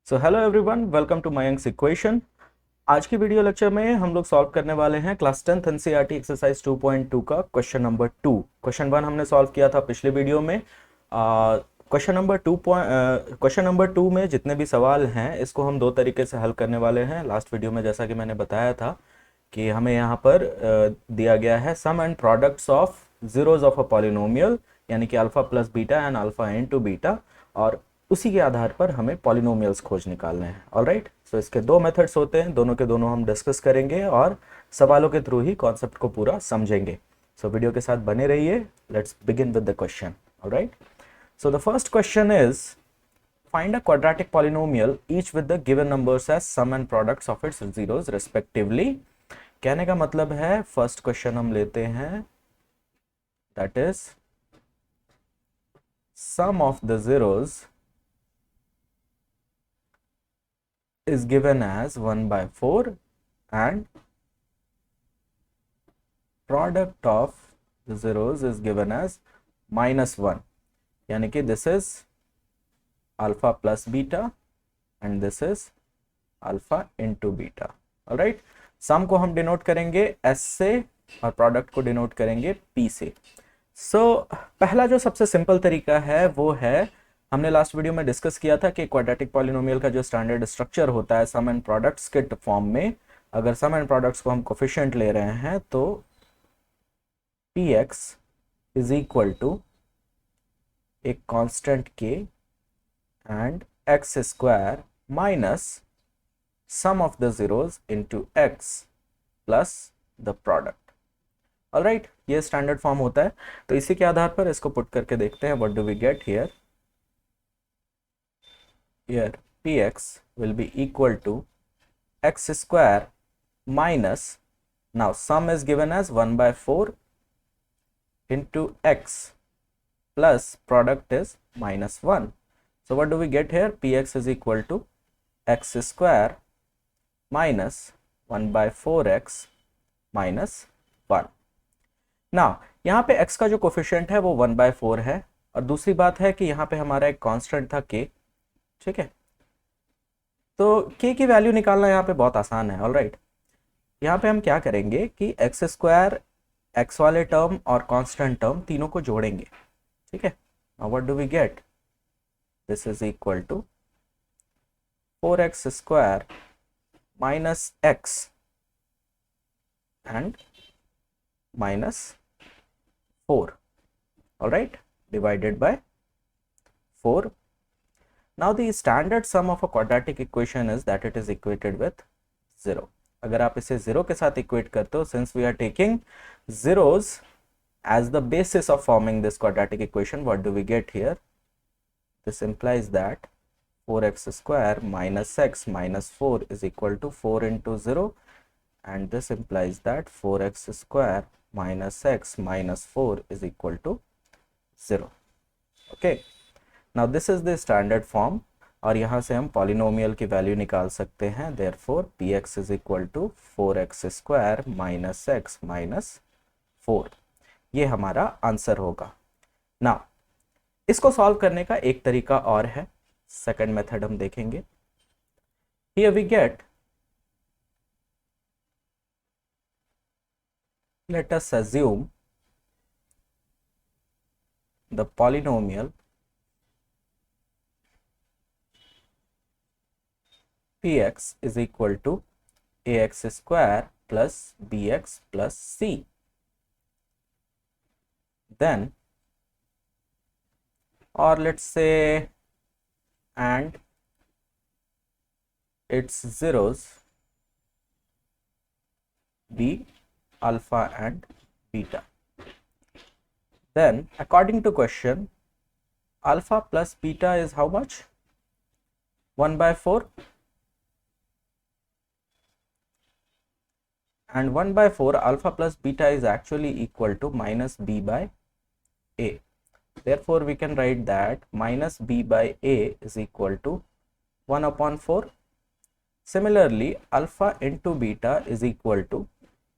So hello everyone, welcome to Mayank's equation. आज की video lecture में हम लोग सॉल्व करने वाले हैं क्लास 10th एनसीईआरटी एक्सरसाइज 2.2 का क्वेश्चन नंबर 2। क्वेश्चन 1 हमने सॉल्व किया था पिछले वीडियो में। क्वेश्चन नंबर 2 में जितने भी सवाल हैं इसको हम दो तरीके से हल करने वाले हैं। लास्ट वीडियो में जैसा कि मैंने बताया था कि हमें यहाँ पर दिया गया है sum and products of zeros of a polynomial, यानी कि alpha plus beta and alpha into beta, और उसी के आधार पर हमें पॉलिनोमियल्स खोज निकालने हैं। ऑलराइट, सो इसके दो मेथड्स होते हैं, दोनों के दोनों हम डिस्कस करेंगे और सवालों के थ्रू ही कॉन्सेप्ट को पूरा समझेंगे। सो वीडियो के साथ बने रहिए। Let's begin with the question. Alright, so the first question is find a quadratic polynomial each with the given numbers as sum and products of its zeros respectively। कहने का मतलब है फर्स्ट क्वेश्चन हम लेते हैं, that is sum of the zeros is given as 1/4 and product of the zeros is given as -1, यानी कि this is alpha plus beta and this is alpha into beta। Alright, sum को हम denote करेंगे s से और product को denote करेंगे p से। पहला जो सबसे सिंपल तरीका है वो है, हमने लास्ट वीडियो में डिस्कस किया था कि क्वाड्रेटिक पॉलिनोमियल का जो स्टैंडर्ड स्ट्रक्चर होता है सम एंड प्रोडक्ट्स के फॉर्म में, अगर सम एंड प्रोडक्ट्स को हम कोफिशिएंट ले रहे हैं तो px इज इक्वल टू एक constant k and x square minus sum of the zeros into x plus the product. Alright, ये स्टैंडर्ड फॉर्म होता है। तो इसी के आधार पर इसको पुट करके देखते हैं। What do we get here? Here px will be equal to x square minus, now sum is given as 1/4 into x plus product is -1. So what do we get here? Px is equal to x square minus 1/4x minus 1. Now यहाँ पे x का जो coefficient है वो 1/4 है, और दूसरी बात है कि यहाँ पे हमारा एक कांस्टेंट था k। ठीक है, तो k की वैल्यू निकालना यहाँ पे बहुत आसान है। ऑलराइट, यहाँ पे हम क्या करेंगे कि एक्स स्क्वायर, एक्स वाले टर्म और कांस्टेंट टर्म तीनों को जोड़ेंगे। ठीक है, now what do we get? This is equal to 4x square minus x and -4, alright, divided by 4। Now the standard sum of a quadratic equation is that it is equated with 0। अगर आप इसे 0 के साथ equate करते हो, since we are taking zeros as the basis of forming this quadratic equation, what do we get here? This implies that 4x square minus x minus 4 is equal to 4 into 0, and this implies that 4x square minus x minus 4 is equal to 0। Okay, now this is the standard form, और यहाँ से हम polynomial की value निकाल सकते हैं। therefore px is equal to 4x square minus x minus 4, ये हमारा आंसर होगा। now इसको सॉल्व करने का एक तरीका और है, सेकंड मेथड हम देखेंगे। here we get, let us assume the polynomial px is equal to ax square plus bx plus c, then, or let's say, and its zeros be alpha and beta, then according to question alpha plus beta is how much? 1/4, and 1/4 alpha plus beta is actually equal to minus b by a. Therefore we can write that minus b by a is equal to 1/4. Similarly alpha into beta is equal to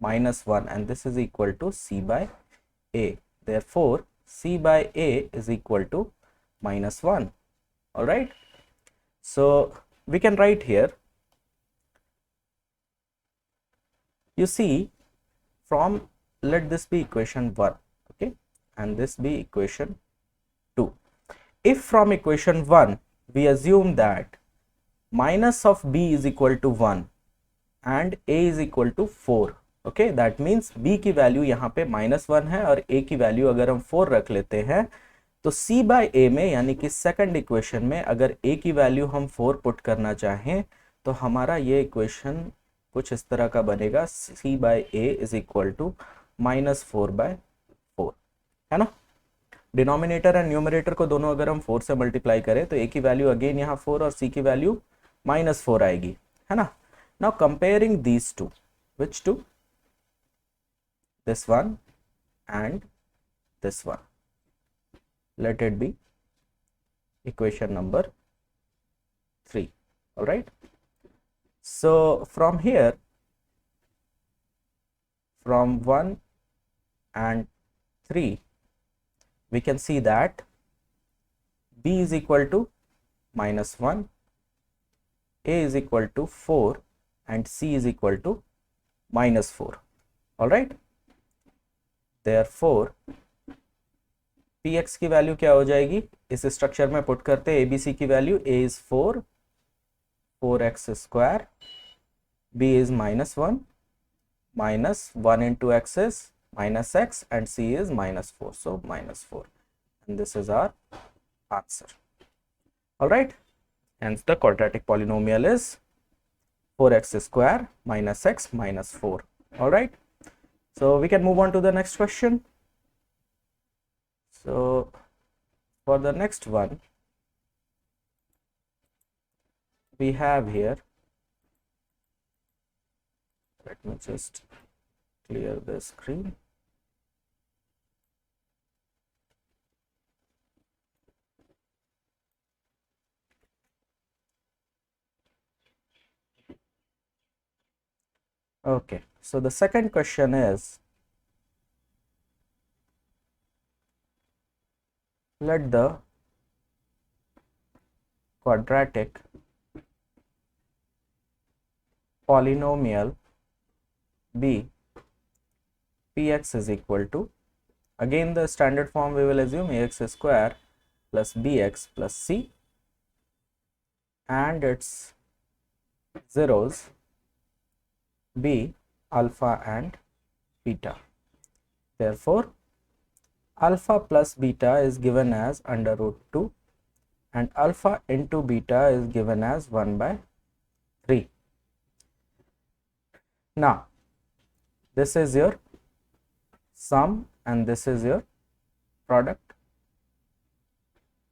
-1, and this is equal to c by a. Therefore c by a is equal to -1. All right, so we can write here, you see, from, let this be equation 1, okay, and this be equation 2. If from equation 1 we assume that minus of b is equal to 1 and a is equal to 4, okay, that means b की value यहाँ पे -1 है और a की value अगर हम 4 रख लेते हैं, तो c बाय a में यानी कि सेकंड इक्वेशन में अगर a की वैल्यू हम 4 पुट करना चाहें तो हमारा ये इक्वेशन कुछ इस तरह का बनेगा, c by a is equal to -4/4, है ना। डिनोमिनेटर एंड न्यूमरेटर को दोनों अगर हम 4 से मल्टीप्लाई करें तो a की वैल्यू अगेन यहाँ 4 और c की वैल्यू -4 आएगी, है ना। Now comparing these two, which two? This one and this one. Let it be equation number 3. All right. So from here, from 1 and 3, we can see that b is equal to -1, a is equal to 4 and c is equal to -4. All right. Therefore px की value क्या हो जाएगी, इस structure में put करते हैं abc की value, a is 4, 4x square, b is -1, -1 into x is -x and c is -4, so -4, and this is our answer. All right, hence the quadratic polynomial is 4x square minus x minus 4. All right, so we can move on to the next question. So for the next one, we have here, let me just clear the screen. Okay, so the second question is, let the quadratic polynomial be px is equal to, again the standard form we will assume, ax square plus bx plus c, and its zeros be alpha and beta. Therefore alpha plus beta is given as under root 2 and alpha into beta is given as 1/3. Now this is your sum and this is your product.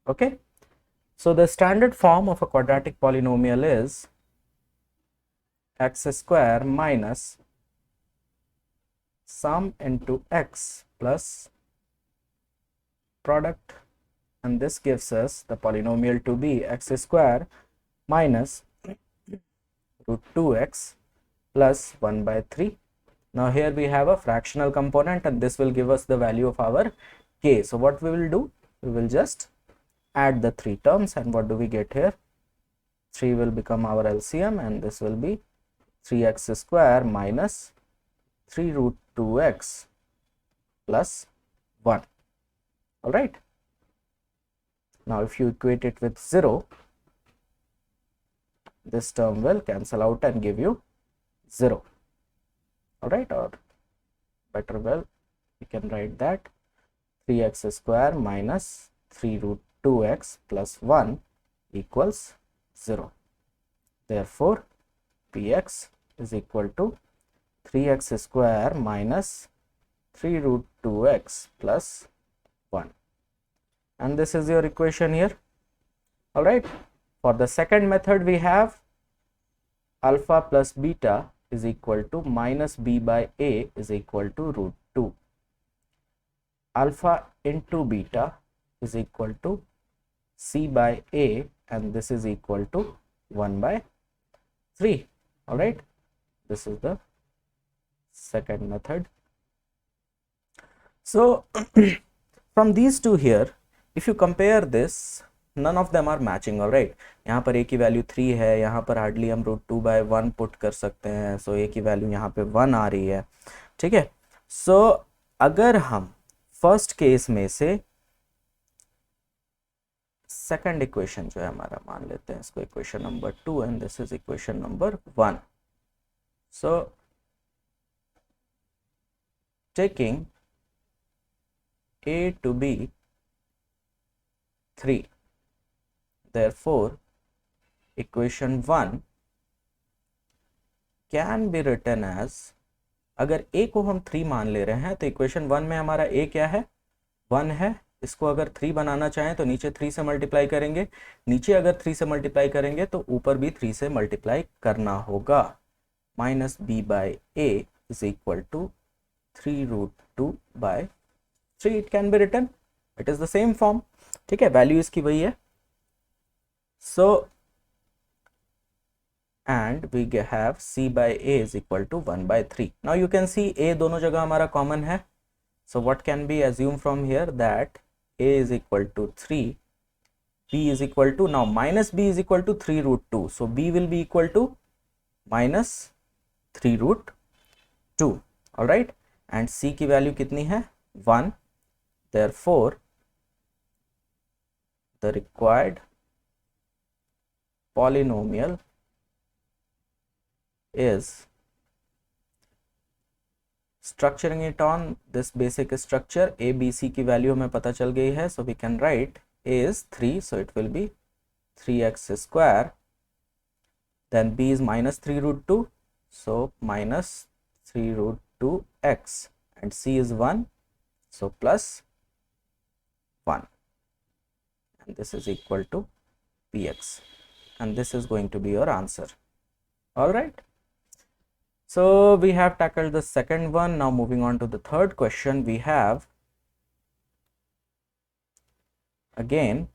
Okay, so the standard form of a quadratic polynomial is x square minus sum into x plus product, and this gives us the polynomial to be x square minus root 2x plus 1/3. Now here we have a fractional component and this will give us the value of our k. So what we will do, we will just add the three terms, and what do we get here? 3 will become our LCM and this will be 3x square minus 3 root 2x plus 1. All right. Now if you equate it with 0, this term will cancel out and give you 0. All right, or better well, we can write that 3x square minus 3 root 2x plus 1 equals 0. Therefore px is equal to 3x square minus 3 root 2x plus 1, and this is your equation here. All right, for the second method we have alpha plus beta is equal to minus b by a is equal to root 2. Alpha into beta is equal to c by a, and this is equal to 1/3. All right, this is the second method. So from these two here, if you compare this, none of them are matching. all right, यहाँ पर a की value 3 है, यहाँ पर hardly हम √2/1 put कर सकते हैं, सो a की वैल्यू यहाँ पे 1 आ रही है, ठीक है। सो अगर हम फर्स्ट केस में से सेकंड इक्वेशन जो है हमारा, मान लेते हैं इसको equation number 2 and this is equation number 1. So taking a to be 3, therefore equation 1 can be written as, अगर a को हम 3 मान ले रहे हैं तो इक्वेशन 1 में हमारा a क्या है, 1 है। इसको अगर 3 बनाना चाहें तो नीचे 3 से मल्टीप्लाई करेंगे, नीचे अगर 3 से मल्टीप्लाई करेंगे तो ऊपर भी 3 से मल्टीप्लाई करना होगा। Minus b by a is equal to 3√2/3, it can be written, it is the same form, ठीक है, वैल्यू इसकी वही है। सो and we have c by a is equal to 1/3. now you can see a दोनों जगह हमारा common है, so what can be assumed from here, that a is equal to 3, b is equal to, now minus b is equal to 3√2, so b will be equal to minus 3√2, all right, and c की value कितनी है, 1, therefore the required polynomial is, structuring it on this basic structure, a b c की value हमें पता चल गई है, so we can write a is 3, so it will be 3x square, then b is minus 3√2, so minus 3√2x, and c is 1, so plus 1, and this is equal to px, and this is going to be your answer. all right, so we have tackled the second one. Now moving on to the third question, we have again,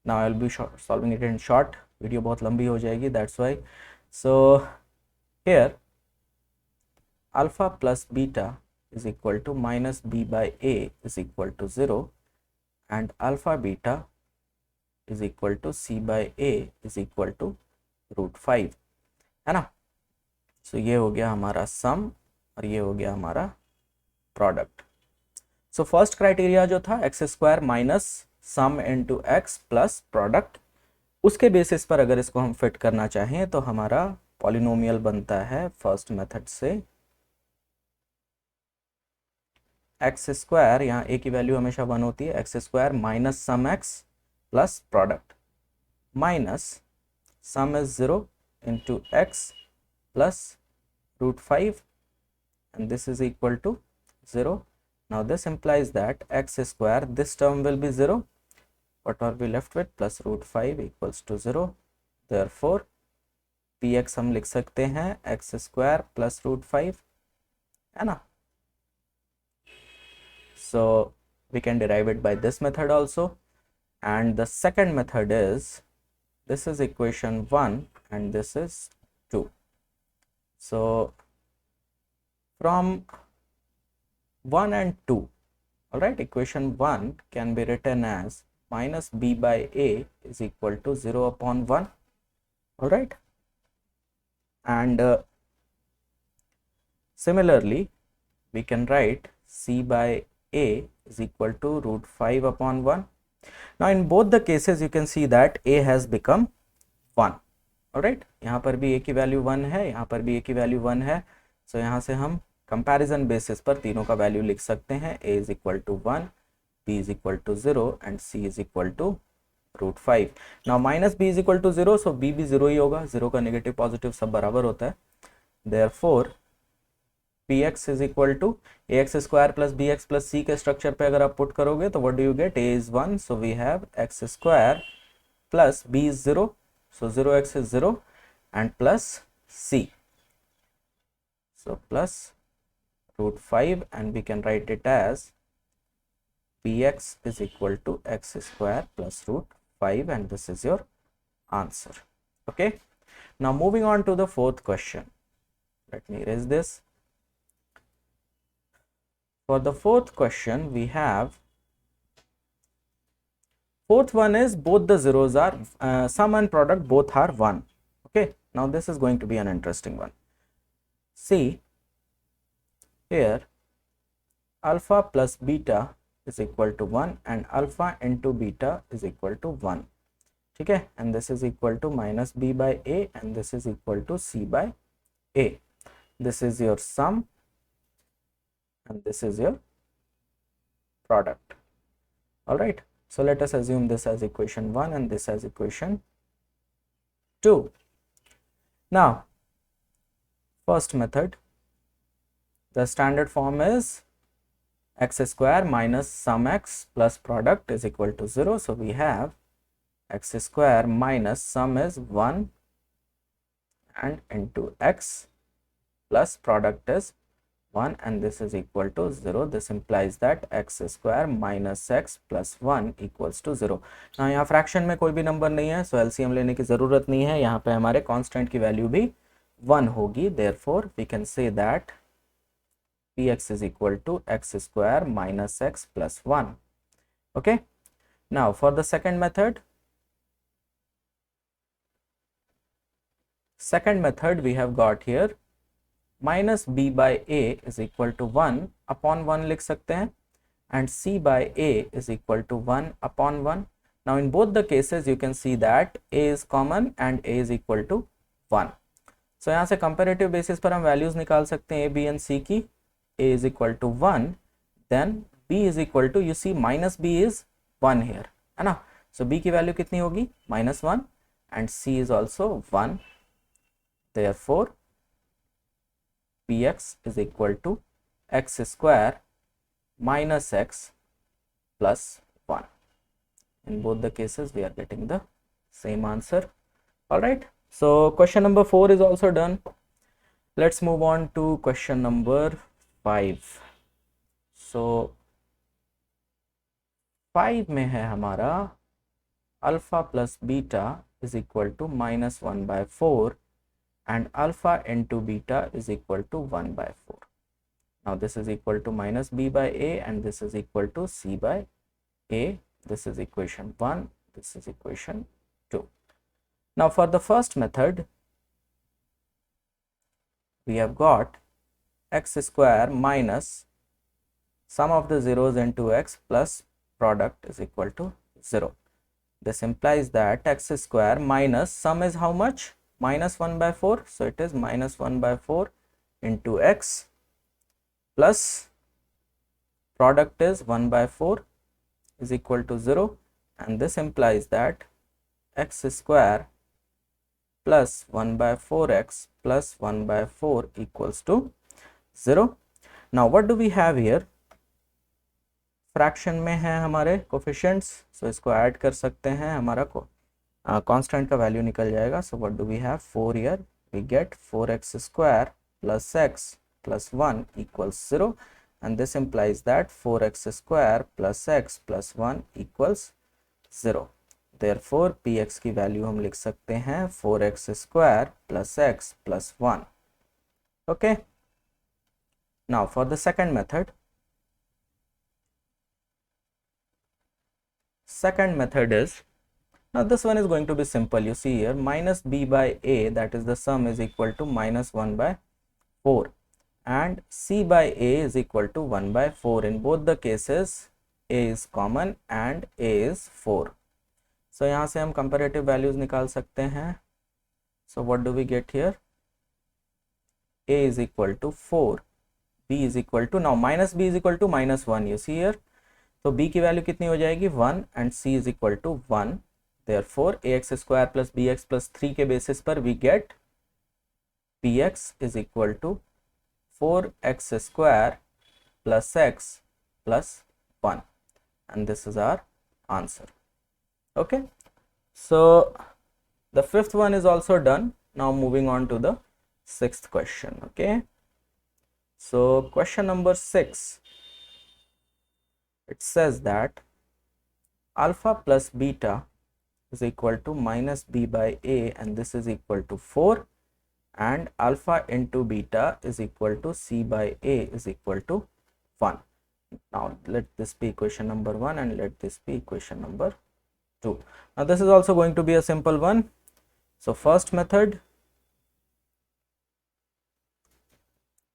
now I'll be solving it in short, video बहुत लंबी हो जाएगी, that's why. So here alpha plus beta is equal to minus b by a is equal to 0, and alpha beta is equal to c by a is equal to √5, है ना। सो ये हो गया हमारा सम और ये हो गया हमारा प्रोडक्ट। सो फर्स्ट क्राइटेरिया जो था x square minus sum into x plus product, उसके बेसिस पर अगर इसको हम फिट करना चाहें तो हमारा पॉलिनोमियल बनता है फर्स्ट मेथड से एक्स स्क्वायर, यहाँ ए की वैल्यू हमेशा 1 होती है, x square minus sum x plus product minus sum is 0 into x plus √5, and this is equal to 0. now this implies that x square, this term will be 0, what are we left with, plus √5 equals to 0, therefore px हम लिख सकते हैं x square plus √5, है ना। so we can derive it by this method also, and the second method is, this is equation 1 and this is 2. so from 1 and 2, all right, equation 1 can be written as minus b by a is equal to 0/1, all right, and similarly we can write c by a is equal to √5/1. now in both the cases you can see that a has become 1, alright, यहाँ पर भी a की value 1 है, यहाँ पर भी a की value 1 है, सो यहाँ से हम कंपैरिजन बेसिस पर तीनों का वैल्यू लिख सकते हैं, a is equal to 1, b is equal to 0 and c is equal to √5. Now minus b is equal to 0, so b भी 0 ही होगा, 0 का नेगेटिव पॉजिटिव सब बराबर होता है, therefore px is equal to ax square plus bx plus c के structure पे अगर आप पुट करोगे तो what do you get, a is 1, so we have x square plus b is 0, so 0x is 0 and plus c, so plus √5, and we can write it as px is equal to x square plus √5, and this is your answer. Okay, now moving on to the fourth question, let me erase this. For the fourth question we have Fourth one is both the zeros are sum and product both are 1. Okay, now this is going to be an interesting one. See here, alpha plus beta is equal to 1 and alpha into beta is equal to 1. Okay, and this is equal to minus b by a and this is equal to c by a. This is your sum and this is your product. All right, so let us assume this as equation 1 and this as equation 2. Now, first method, the standard form is x square minus sum x plus product is equal to 0. So we have x square minus sum is 1 and into x plus product is 1 and this is equal to 0. This implies that x square minus x plus 1 equals to 0. now यहाँ fraction में कोई भी number नहीं है, सो LCM लेने की ज़रूरत नहीं है. यहाँ पे हमारे कांस्टेंट की वैल्यू भी 1 होगी. Therefore we can say that px is equal to x square minus x plus 1. Okay, now for the second method, we have got here minus b by a is equal to 1 upon 1 लिख सकते हैं and c by a is equal to 1 upon 1. Now in both the cases you can see that a is common and a is equal to 1. So यहाँ से comparative basis पर हम values निकाल सकते हैं a, b and c की. a is equal to 1, then b is equal to, you see minus b is 1 here, है ना. So b की वैल्यू कितनी होगी, minus 1 and c is also 1. Therefore px is equal to x square minus x plus 1. In both the cases we are getting the same answer. All right, so question number 4 is also done. Let's move on to question number 5. So 5 में है हमारा alpha plus beta is equal to minus 1 by 4 and alpha into beta is equal to 1 by 4. Now this is equal to minus b by a and this is equal to c by a. This is equation 1, this is equation 2. Now for the first method, we have got x square minus sum of the zeros into x plus product is equal to 0. This implies that x square minus sum is how much, minus 1 by 4. So it is minus 1 by 4 into x plus product is 1 by 4 is equal to 0 and this implies that x square plus 1 by 4x plus 1 by 4 equals to 0. Now what do we have here, fraction में है हमारे coefficients, सो इसको add कर सकते हैं, हमारा constant का value निकल जाएगा. So what do we have, 4 here, we get 4x square plus x plus 1 equals 0 and this implies that 4x square plus x plus 1 equals 0. Therefore px की वैल्यू हम लिख सकते हैं 4x square plus x plus 1. Okay, now for the second method, is, now this one is going to be simple. You see here minus b by a, that is the sum, is equal to minus 1 by 4 and c by a is equal to 1 by 4. In both the cases a is common and a is 4. So यहाँ से हम comparative values निकाल सकते हैं. So what do we get here, a is equal to 4, b is equal to, now minus b is equal to minus 1, you see here. तो b की value कितनी हो जाएगी, 1 and c is equal to 1. Therefore ax square plus bx plus 3 के basis पर we get px is equal to 4x square plus x plus 1 and this is our answer. Okay, so the fifth one is also done. Now moving on to the sixth question. Okay, so question number 6, it says that alpha plus beta is equal to minus b by a and this is equal to 4 and alpha into beta is equal to c by a is equal to 1. Now let this be equation number 1 and let this be equation number 2. Now this is also going to be a simple one. So first method,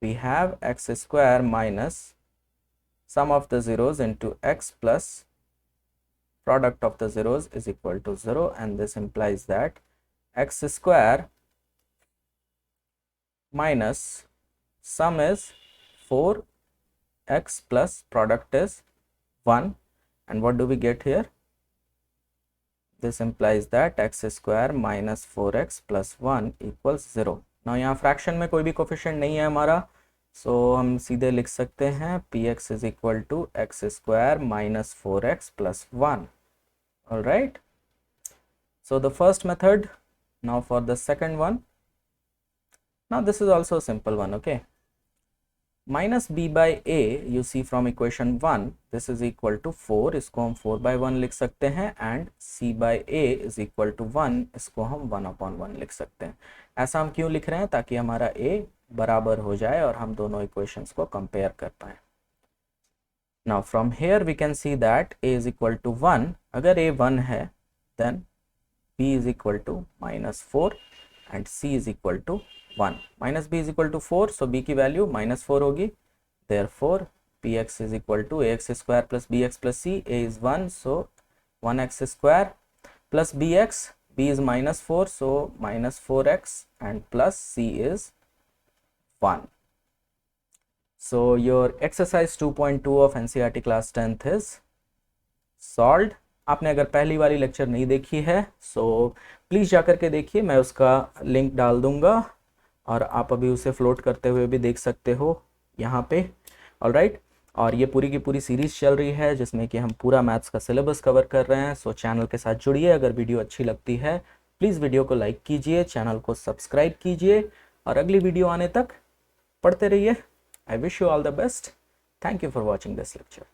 we have x square minus sum of the zeros into x plus product of the zeros is equal to 0, and this implies that x square minus sum is 4x plus product is 1, and what do we get here? This implies that x square minus 4x plus 1 equals 0. Now यहाँ fraction में कोई भी coefficient नहीं है हमारा, सो हम सीधे लिख सकते हैं px is equal to x square minus 4x plus 1. All right. So the first method. Now for the second one. Now this is also a simple one. Okay. Minus b by a, you see from equation 1, this is equal to 4, इसको हम 4 by 1 लिख सकते हैं, and c by a is equal to 1, इसको हम 1/1 लिख सकते हैं. ऐसा हम क्यों लिख रहे हैं? ताकि हमारा a बराबर हो जाए और हम दोनों इक्वेशंस को कंपेयर कर पाए. Now from here we can see that a is equal to 1. अगर a 1 है, then b is equal to minus 4 and c is equal to 1. Minus b is equal to 4, so b की value minus 4 होगी. Therefore px is equal to ax square plus bx plus c. a is 1, so 1x square plus bx. b is minus 4, so minus 4x and plus c is 1. So your exercise 2.2 of NCERT class 10th is solved. आपने अगर पहली वाली lecture नहीं देखी है, so please जाकर के देखिए, मैं उसका लिंक डाल दूंगा और आप अभी उसे फ्लोट करते हुए भी देख सकते हो यहाँ पे. ऑलराइट. और ये पूरी की पूरी सीरीज़ चल रही है जिसमें कि हम पूरा मैथ्स का सिलेबस कवर कर रहे हैं. सो चैनल के साथ जुड़िए. अगर वीडियो अच्छी लगती है प्लीज़ वीडियो को लाइक कीजिए, चैनल को सब्सक्राइब कीजिए और अगली वीडियो आने तक पढ़ते रहिए. I wish you all the best. Thank you for watching this lecture.